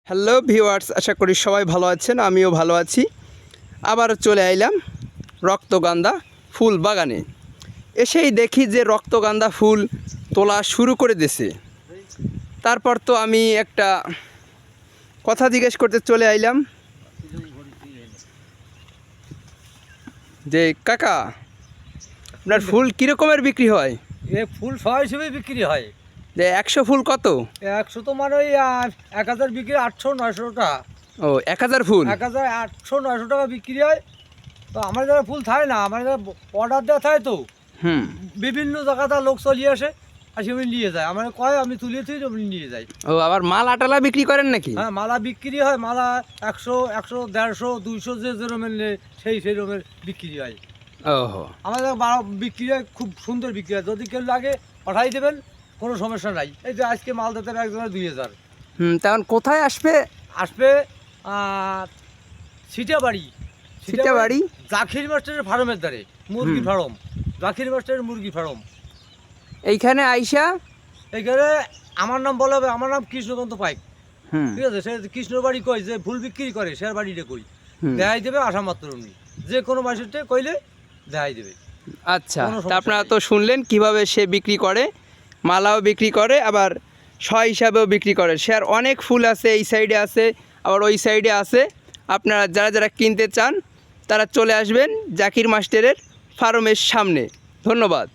Hello viewers, আশা করি সবাই ভালো আছেন। আমিও ভালো আছি। আবার চলে আইলাম রক্তগান্ধা ফুল বাগানে। এসেই দেখি যে রক্তগান্ধা ফুল তোলা শুরু করে দিয়েছে। তারপর তো আমি একটা কথা জিজ্ঞেস করতে চলে আইলাম যে কাকা, আপনার ফুল কীরকমের বিক্রি হয়? এ ফুল 100 হিসেবে বিক্রি হয়। যে 100 ফুল কত? 100 তোমার ওই 1000 বিক্রি, 800-900 টাকা। ও 1000 ফুল 1800-900 টাকা বিক্রি হয়। তো আমার যারা ফুল থাকে না, আমার অর্ডার দেওয়া থাকে, তো বিভিন্ন জায়গাতে লোক চলিয়ে আসে, আসে আমি নিয়ে যায়। আমার কয় আমি তুলে তুই আমি নিয়ে যাই। ও আবার মালা টালা বিক্রি করেন নাকি? হ্যাঁ, মালা বিক্রি হয়। মালা 100, 150, 200 যে যেরকমের সেই রকমের বিক্রি হয়। ওহো, আমাদের বিক্রি হয়, খুব সুন্দর বিক্রি হয়। যদি কেউ লাগে পাঠাই দেবেন, কোনো সমস্যা নাই। এই যে আজকে মাল দিতে হবে একজনের 2000। তখন কোথায় আসবে? আসবে সিটাবাড়ি। সিটাবাড়ি জাকির মাস্টারের ফার্মের ধারে, মুরগি ফার্ম। জাকির মাস্টারের মুরগি ফার্ম। এইখানে আইসা এইখানে আমার নাম বলা হবে, আমার নাম কৃষ্ণকান্ত পাইক। ঠিক আছে, সে কৃষ্ণর বাড়ি কই, যে ফুল বিক্রি করে সে বাড়িটা কই, দেখাই দেবে। আসা মাত্র উনি যে কোনো মাসের কইলে দেখাই দেবে। আচ্ছা, তা আপনারা তো শুনলেন কিভাবে সে বিক্রি করে, মালাও বিক্রি করে, আবার হিসাবেও বিক্রি করে। সে আর অনেক ফুল আছে, এই সাইডে আছে, আবার ওই সাইডে আছে। আপনারা যারা যারা কিনতে চান তারা চলে আসবেন জাকির মাস্টারের ফার্মের সামনে। ধন্যবাদ।